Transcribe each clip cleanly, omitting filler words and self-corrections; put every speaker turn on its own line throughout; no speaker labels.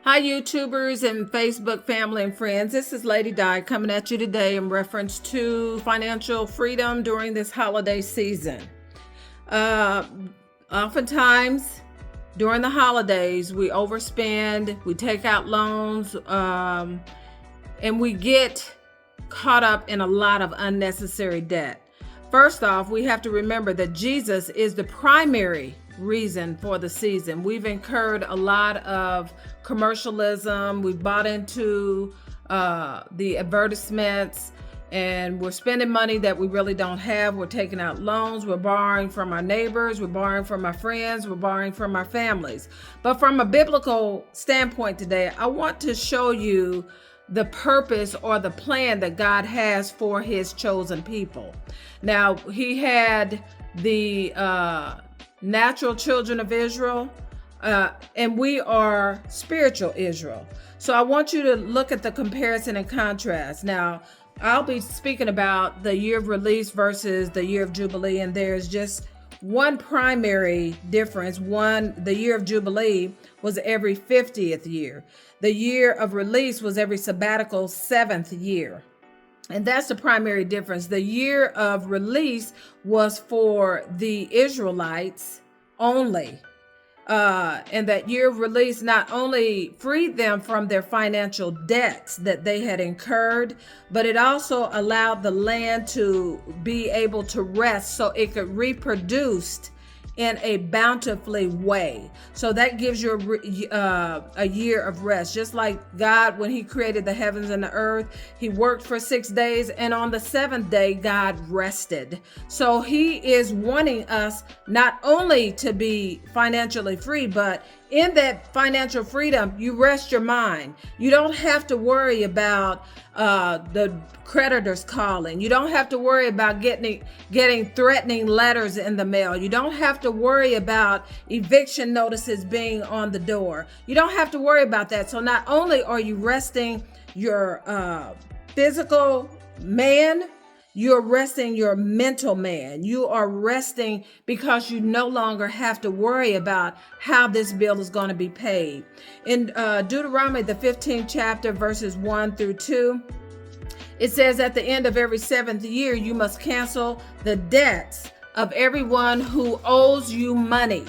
Hi, YouTubers and Facebook family and friends. This is Lady Di coming at you today in reference to financial freedom during this holiday season. Oftentimes, during the holidays, we overspend, we take out loans, and we get caught up in a lot of unnecessary debt. First off, we have to remember that Jesus is the primary reason for the season. We've incurred a lot of commercialism. We've bought into the advertisements, and we're spending money that we really don't have. We're taking out loans. We're borrowing from our neighbors. We're borrowing from our friends. We're borrowing from our families. But from a biblical standpoint today, I want to show you the purpose or the plan that God has for his chosen people. Now, he had the natural children of Israel, and we are spiritual Israel. So I want you to look at the comparison and contrast. Now, I'll be speaking about the year of release versus the year of Jubilee, and there's just one primary difference. The year of Jubilee was every 50th year. The year of release was every sabbatical 7th year. And that's the primary difference. The year of release was for the Israelites only. And that year of release not only freed them from their financial debts that they had incurred, but it also allowed the land to be able to rest so it could reproduce in a bountifully way. So that gives you a year of rest. Just like God, when he created the heavens and the earth, he worked for 6 days, and on the 7th day, God rested. So he is wanting us not only to be financially free, but in that financial freedom, you rest your mind. You don't have to worry about the creditors calling. You don't have to worry about getting threatening letters in the mail. You don't have to worry about eviction notices being on the door. You don't have to worry about that. So not only are you resting your physical man, you're resting your mental man. You are resting because you no longer have to worry about how this bill is going to be paid. In Deuteronomy, the 15th chapter, verses 1 through 2, it says, at the end of every 7th year, you must cancel the debts of everyone who owes you money.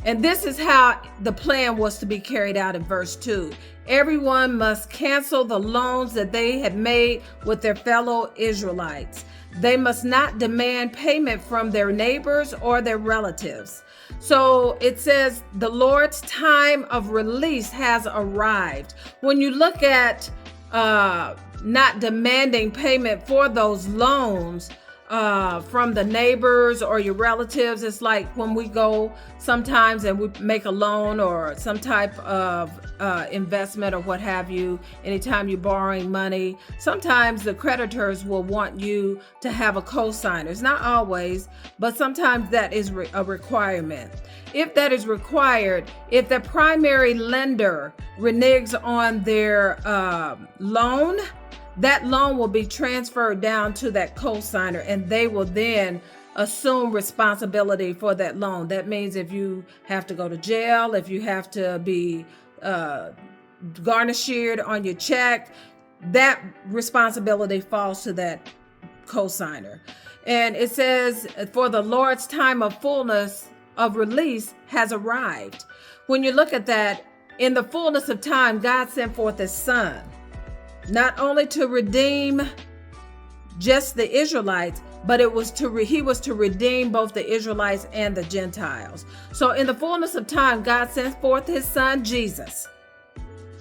And this is how the plan was to be carried out in verse 2. Everyone must cancel the loans that they had made with their fellow Israelites. They must not demand payment from their neighbors or their relatives. So it says the Lord's time of release has arrived. When you look at not demanding payment for those loans from the neighbors or your relatives, it's like when we go sometimes and we make a loan or some type of investment or what have you. Anytime you're borrowing money, sometimes the creditors will want you to have a co-signer. It's not always, but sometimes that is a requirement. If that is required, if the primary lender reneges on their loan, that loan will be transferred down to that co-signer, and they will then assume responsibility for that loan. That means if you have to go to jail, if you have to be garnished on your check, that responsibility falls to that co-signer. And it says, for the Lord's time of fullness of release has arrived. When you look at that, in the fullness of time, God sent forth his son, not only to redeem just the Israelites, but he was to redeem both the Israelites and the Gentiles. So in the fullness of time, God sent forth his son, Jesus,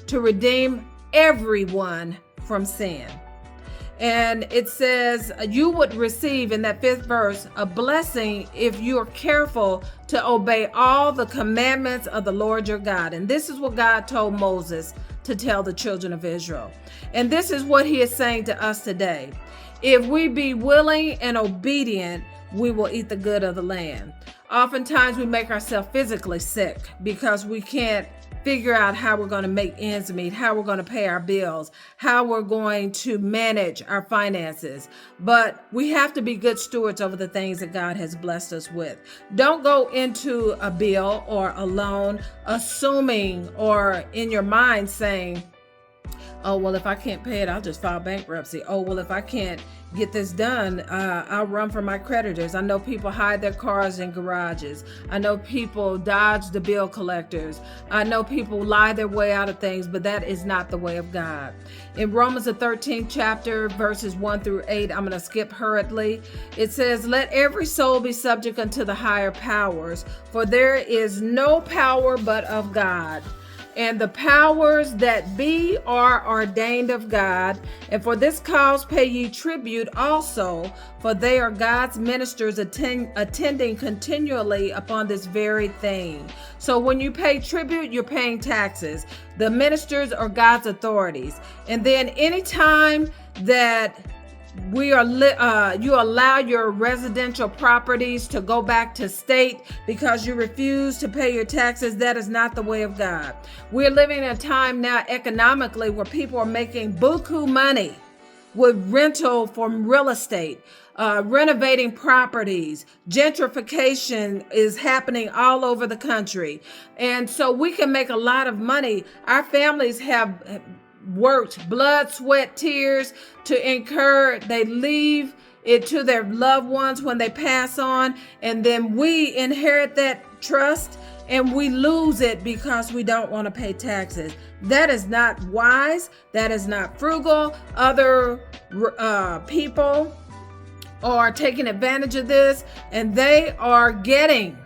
to redeem everyone from sin. And it says you would receive, in that 5th verse, a blessing if you are careful to obey all the commandments of the Lord your God. And this is what God told Moses to tell the children of Israel. And this is what he is saying to us today. If we be willing and obedient, we will eat the good of the land. Oftentimes we make ourselves physically sick because we can't figure out how we're going to make ends meet, how we're going to pay our bills, how we're going to manage our finances. But we have to be good stewards over the things that God has blessed us with. Don't go into a bill or a loan assuming or in your mind saying, oh, well, if I can't pay it, I'll just file bankruptcy. Oh, well, if I can't get this done, I'll run from my creditors. I know people hide their cars in garages. I know people dodge the bill collectors. I know people lie their way out of things, but that is not the way of God. In Romans, the 13th chapter, verses 1 through 8, I'm going to skip hurriedly. It says, let every soul be subject unto the higher powers, for there is no power but of God. And the powers that be are ordained of God. And for this cause pay ye tribute also, for they are God's ministers attending continually upon this very thing. So when you pay tribute, you're paying taxes. The ministers are God's authorities. And then anytime that you allow your residential properties to go back to state because you refuse to pay your taxes, that is not the way of God. We're living in a time now economically where people are making buku money with rental from real estate, renovating properties. Gentrification is happening all over the country. And so we can make a lot of money. Our families have worked blood, sweat, tears to incur. They leave it to their loved ones when they pass on, and then we inherit that trust and we lose it because we don't want to pay taxes. That is not wise. That is not frugal. Other people are taking advantage of this, and they are getting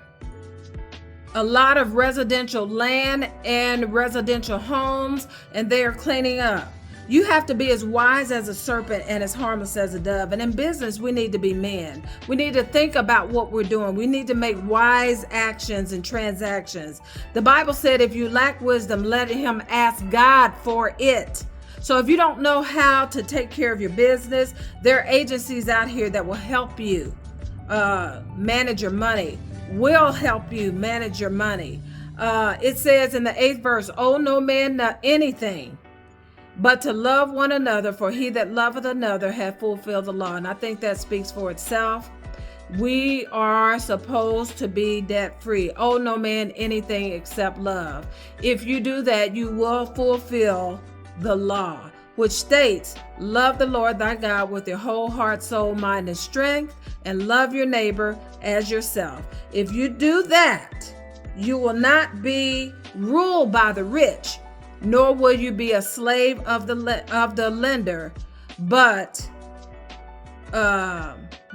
a lot of residential land and residential homes, and they are cleaning up. You have to be as wise as a serpent and as harmless as a dove. And in business, we need to be men. We need to think about what we're doing. We need to make wise actions and transactions. The Bible said, if you lack wisdom, let him ask God for it. So if you don't know how to take care of your business, there are agencies out here that will help you manage your money. Will help you manage your money. It says in the 8th verse, owe no man anything but to love one another, for he that loveth another hath fulfilled the law. And I think that speaks for itself. We are supposed to be debt free. Owe no man anything except love. If you do that, you will fulfill the law, which states, love the Lord thy God with your whole heart, soul, mind, and strength, and love your neighbor as yourself. If you do that, you will not be ruled by the rich, nor will you be a slave of the lender, but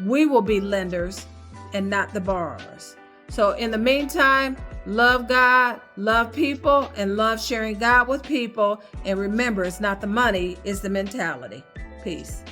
we will be lenders and not the borrowers. So in the meantime, love God, love people, and love sharing God with people. And remember, it's not the money, it's the mentality. Peace.